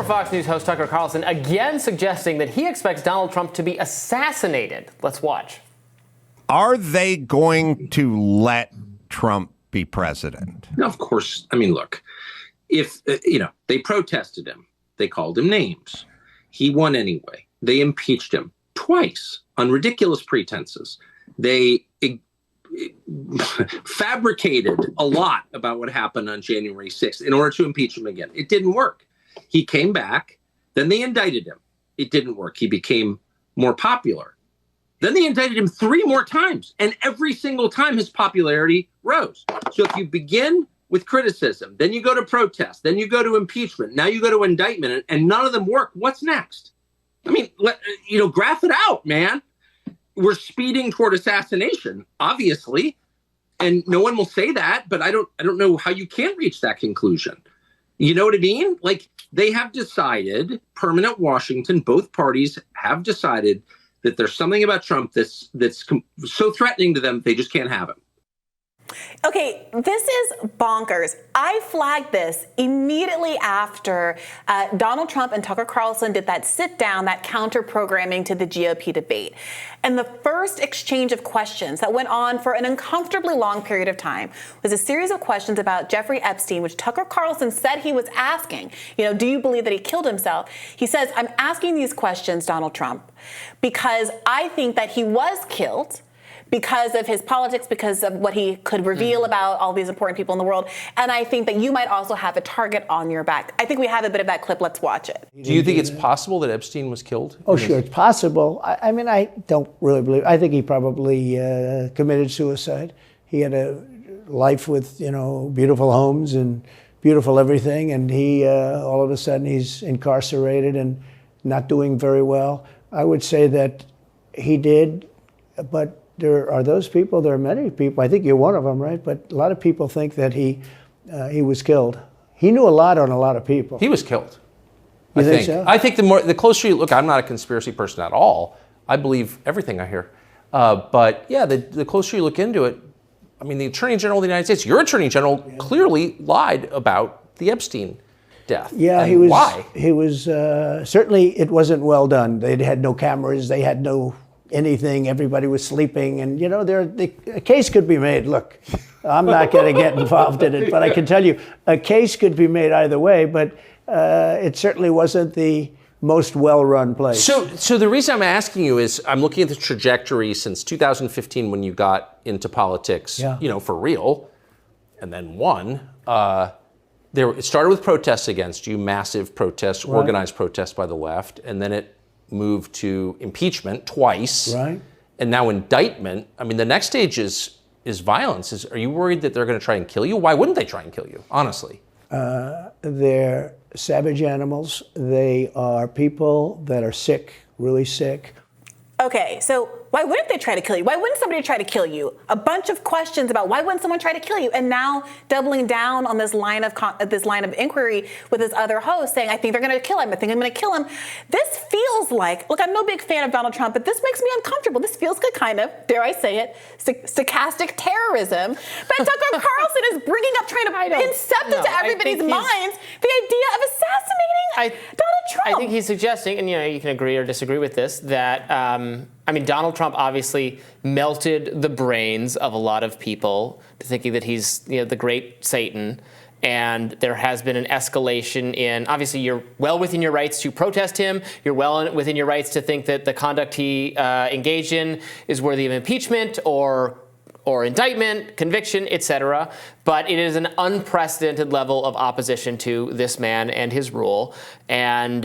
Fox News host Tucker Carlson again suggesting that he expects Donald Trump to be assassinated. Let's watch. Are they going to let Trump be president? No, of course. I mean, look, if, they protested him, they called him names. He won anyway. They impeached him twice on ridiculous pretenses. They fabricated a lot about what happened on January 6th in order to impeach him again. It didn't work. He came back. Then they indicted him. It didn't work. He became more popular. Then they indicted him 3 more times. And every single time his popularity rose. So if you begin with criticism, then you go to protest, then you go to impeachment, now you go to indictment, and none of them work, what's next? I mean, graph it out, man. We're speeding toward assassination, obviously, and no one will say that, but I don't know how you can't reach that conclusion. You know what I mean? Like, they have decided, permanent Washington, both parties have decided that there's something about Trump that's so threatening to them, they just can't have him. Okay, this is bonkers. I flagged this immediately after Donald Trump and Tucker Carlson did that sit down, that counter programming to the GOP debate. And the first exchange of questions that went on for an uncomfortably long period of time was a series of questions about Jeffrey Epstein, which Tucker Carlson said he was asking. Do you believe that he killed himself? He says, I'm asking these questions, Donald Trump, because I think that he was killed because of his politics, because of what he could reveal about all these important people in the world. And I think that you might also have a target on your back. I think we have a bit of that clip. Let's watch it. Do you think it's possible that Epstein was killed? Oh, sure, it's possible. I mean, I don't really believe. I think he probably committed suicide. He had a life with, beautiful homes and beautiful everything. And he, all of a sudden, he's incarcerated and not doing very well. I would say that he did, but there are those people, there are many people, I think you're one of them, right? But a lot of people think that he was killed. He knew a lot on a lot of people. He was killed. You think so? I think the closer you look, I'm not a conspiracy person at all. I believe everything I hear. But yeah, the closer you look into it, I mean, the Attorney General of the United States, your Attorney General clearly lied about the Epstein death. Yeah, and he was. Why? He was, certainly it wasn't well done. They had no cameras, they had no anything, everybody was sleeping, and a case could be made. Look, I'm not going to get involved in it, but I can tell you a case could be made either way, but it certainly wasn't the most well-run place. So the reason I'm asking you is I'm looking at the trajectory since 2015 when you got into politics, for real, and then won. It started with protests against you, massive protests, right. Organized protests by the left, and then it moved to impeachment twice, right? And now indictment. I mean, the next stage is violence. Are you worried that they're going to try and kill you? Why wouldn't they try and kill you, honestly? They're savage animals. They are people that are sick, really sick. Okay, so why wouldn't they try to kill you? Why wouldn't somebody try to kill you? A bunch of questions about why wouldn't someone try to kill you? And now doubling down on this line of inquiry with his other host saying, I think they're going to kill him. I think I'm going to kill him. This feels like, look, I'm no big fan of Donald Trump, but this makes me uncomfortable. This feels like kind of, dare I say it, stochastic terrorism. But Tucker Carlson is bringing up, trying to incept into everybody's minds the idea of assassinating Donald Trump. I think he's suggesting, and you can agree or disagree with this, that Donald Trump obviously melted the brains of a lot of people to thinking that he's the great Satan. And there has been an escalation in, obviously, you're well within your rights to protest him. You're well within your rights to think that the conduct he engaged in is worthy of impeachment or indictment, conviction, etc. But it is an unprecedented level of opposition to this man and his rule. And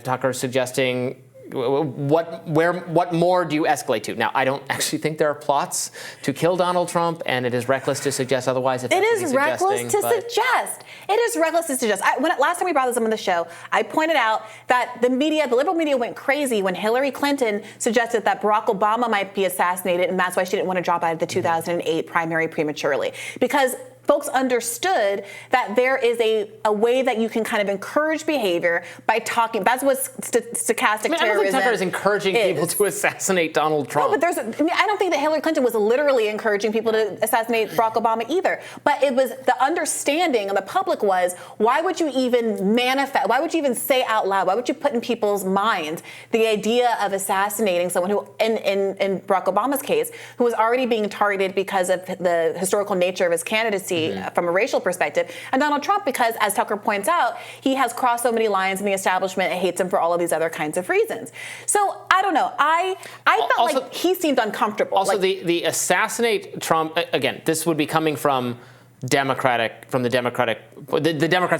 Tucker suggesting, what more do you escalate to? Now, I don't actually think there are plots to kill Donald Trump, and it is reckless to suggest otherwise. It is reckless to suggest. It is reckless to suggest. Last time we brought this up on the show, I pointed out that the liberal media went crazy when Hillary Clinton suggested that Barack Obama might be assassinated, and that's why she didn't want to drop out of the 2008 primary prematurely. Because folks understood that there is a way that you can kind of encourage behavior by talking. That's what stochastic terrorism is. I don't think Tucker is encouraging people to assassinate Donald Trump. No, but I don't think that Hillary Clinton was literally encouraging people to assassinate Barack Obama either. But it was the understanding of the public was, why would you even manifest, why would you even say out loud, why would you put in people's minds the idea of assassinating someone who, in Barack Obama's case, who was already being targeted because of the historical nature of his candidacy from a racial perspective, and Donald Trump because, as Tucker points out, he has crossed so many lines in the establishment and hates him for all of these other kinds of reasons. So I don't know. I felt also, like he seemed uncomfortable. Also, like, the assassinate Trump, again, this would be coming from the Democrats are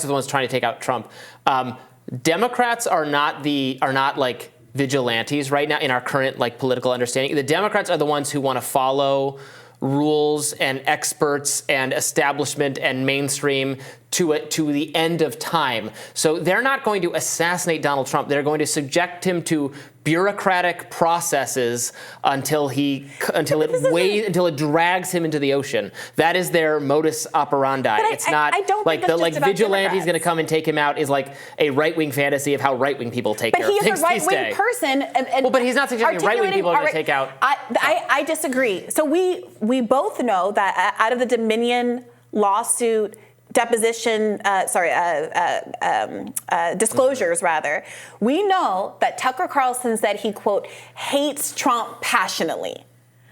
the ones trying to take out Trump. Democrats are not like vigilantes right now in our current like political understanding. The Democrats are the ones who want to follow rules and experts and establishment and mainstream to the end of time. So they're not going to assassinate Donald Trump. They're going to subject him to bureaucratic processes until it drags him into the ocean. That is their modus operandi. It's not like the vigilante's going to come and take him out is like a right-wing fantasy of how right-wing people take care of things. But he's a right-wing person. But he's not suggesting right-wing people are going to take out. I disagree. So we both know that out of the Dominion lawsuit, disclosures rather, we know that Tucker Carlson said he, quote, hates Trump passionately.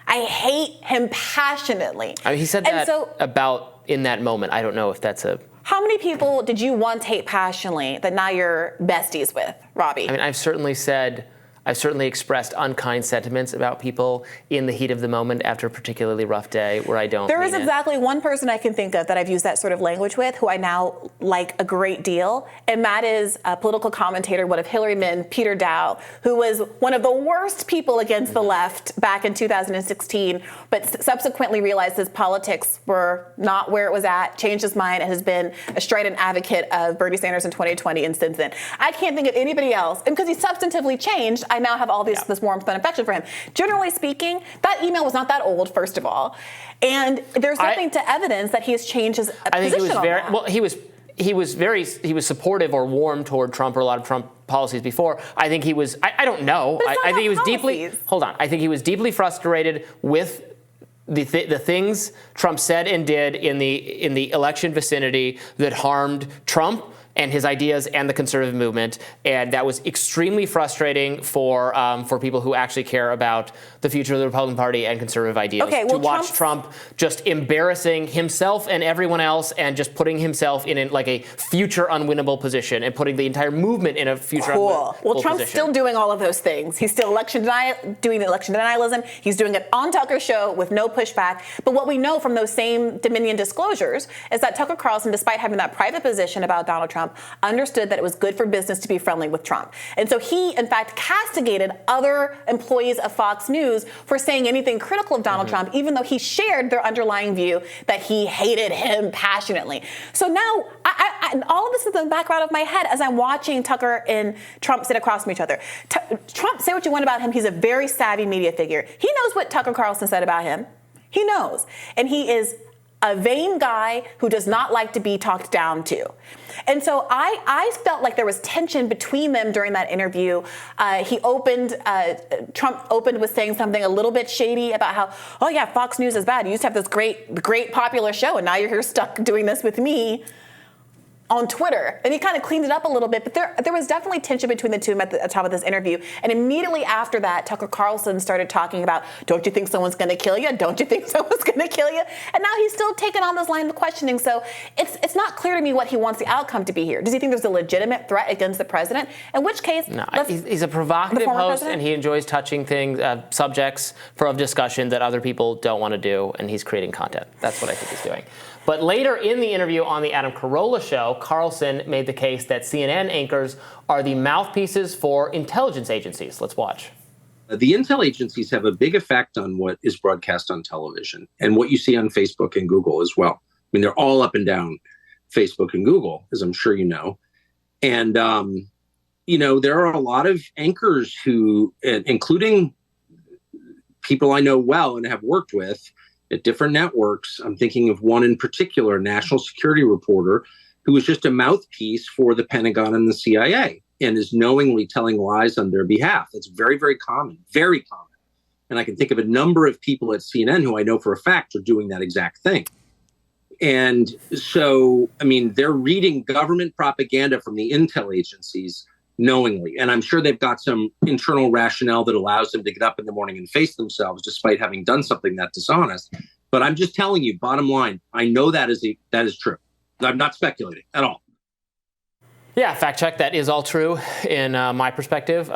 I hate him passionately. I mean, he said that about in that moment. I don't know if that's a... How many people did you once hate passionately that now you're besties with, Robby? I mean, I've certainly expressed unkind sentiments about people in the heat of the moment after a particularly rough day where I don't. There is exactly one person I can think of that I've used that sort of language with, who I now like a great deal, and that is a political commentator, one of Hillary men, Peter Dow, who was one of the worst people against the left back in 2016, but subsequently realized his politics were not where it was at, changed his mind, and has been a strident advocate of Bernie Sanders in 2020 and since then. I can't think of anybody else, and because he substantively changed, I now have all this warmth and affection for him. Generally speaking, that email was not that old, first of all, and there's nothing to evidence that he has changed his position. I think he was very well. He was supportive or warm toward Trump or a lot of Trump policies before. I think he was. I don't know. I think he was deeply. Hold on. I think he was deeply frustrated with the things Trump said and did in the election vicinity that harmed Trump and his ideas and the conservative movement, and that was extremely frustrating for people who actually care about the future of the Republican Party and conservative ideas. Okay, well, to watch Trump just embarrassing himself and everyone else, and just putting himself in like a future unwinnable position, and putting the entire movement in a future unwinnable position. Well, Trump's still doing all of those things. He's still doing election denialism. He's doing it on Tucker's show with no pushback. But what we know from those same Dominion disclosures is that Tucker Carlson, despite having that private position about Donald Trump, understood that it was good for business to be friendly with Trump. And so he, in fact, castigated other employees of Fox News for saying anything critical of Donald Trump, even though he shared their underlying view that he hated him passionately. So now, all of this is in the background of my head as I'm watching Tucker and Trump sit across from each other. Trump, say what you want about him, he's a very savvy media figure. He knows what Tucker Carlson said about him. He knows. And he is a vain guy who does not like to be talked down to. And so I felt like there was tension between them during that interview. Trump opened with saying something a little bit shady about how, oh yeah, Fox News is bad. You used to have this great popular show, and now you're here stuck doing this with me on Twitter. And he kind of cleaned it up a little bit, but there was definitely tension between the two at the top of this interview. And immediately after that, Tucker Carlson started talking about, don't you think someone's going to kill you? Don't you think someone's going to kill you? And now he's still taking on this line of questioning. So it's not clear to me what he wants the outcome to be here. Does he think there's a legitimate threat against the president? In which case, no, he's a provocative host, and he enjoys touching things, subjects of discussion that other people don't want to do, and he's creating content. That's what I think he's doing. But later in the interview on the Adam Carolla show, Carlson made the case that CNN anchors are the mouthpieces for intelligence agencies. Let's watch. The intel agencies have a big effect on what is broadcast on television and what you see on Facebook and Google as well. I mean, they're all up and down Facebook and Google, as I'm sure you know. And, there are a lot of anchors who, including people I know well and have worked with, at different networks. I'm thinking of one in particular, a national security reporter, who was just a mouthpiece for the Pentagon and the CIA and is knowingly telling lies on their behalf. That's very, very common, very common. And I can think of a number of people at CNN who I know for a fact are doing that exact thing. And so, I mean, they're reading government propaganda from the intel agencies knowingly. And I'm sure they've got some internal rationale that allows them to get up in the morning and face themselves despite having done something that dishonest. But I'm just telling you, bottom line, I know that is true. I'm not speculating at all. Yeah, fact check. That is all true in my perspective.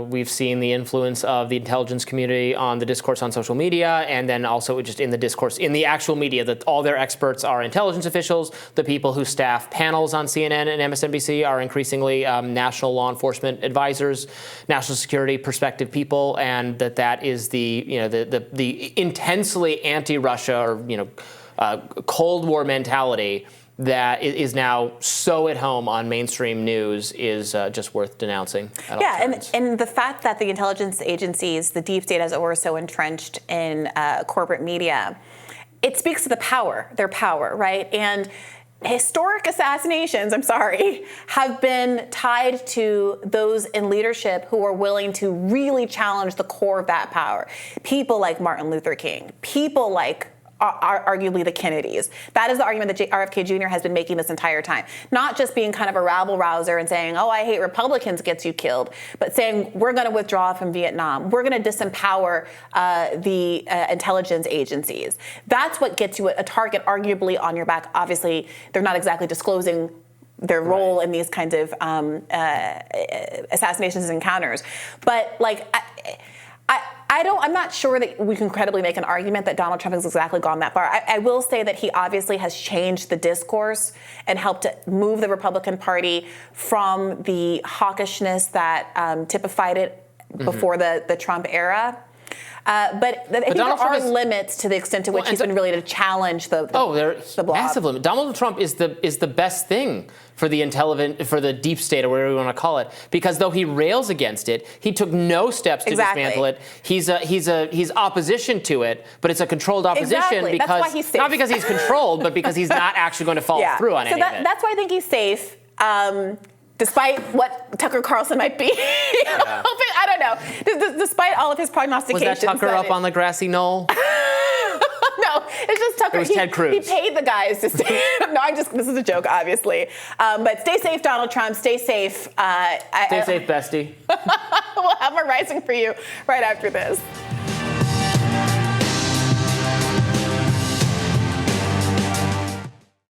We've seen the influence of the intelligence community on the discourse on social media, and then also just in the discourse in the actual media, that all their experts are intelligence officials. The people who staff panels on CNN and MSNBC are increasingly national law enforcement advisors, national security perspective people, and that is the intensely anti-Russia or Cold War mentality that is now so at home on mainstream news is just worth denouncing. And the fact that the intelligence agencies, the deep state as it were, so entrenched in corporate media, it speaks to their power, right? And historic assassinations, have been tied to those in leadership who are willing to really challenge the core of that power. People like Martin Luther King, people like arguably the Kennedys. That is the argument that RFK Jr. has been making this entire time. Not just being kind of a rabble-rouser and saying, oh, I hate Republicans gets you killed, but saying we're going to withdraw from Vietnam. We're going to disempower the intelligence agencies. That's what gets you a target arguably on your back. Obviously, they're not exactly disclosing their role in these kinds of assassinations and encounters. But I'm not sure that we can credibly make an argument that Donald Trump has exactly gone that far. I will say that he obviously has changed the discourse and helped to move the Republican Party from the hawkishness that typified it before the Trump era. But I think there are limits to the extent to which he's been willing to challenge the blob. Massive limit. Donald Trump is the best thing for the deep state, or whatever you want to call it, because though he rails against it, he took no steps to dismantle it. He's opposition to it, but it's a controlled opposition because that's why he's safe. Not because he's controlled, but because he's not actually going to follow through on any of it. That's why I think he's safe. Despite what Tucker Carlson might be hoping, I don't know. Despite all of his prognostications. Was that Tucker up on the grassy knoll? No, it's just Tucker. It was Ted Cruz. He paid the guys to stay. This is a joke, obviously. But stay safe, Donald Trump. Stay safe. Stay safe, bestie. We'll have more Rising for you right after this.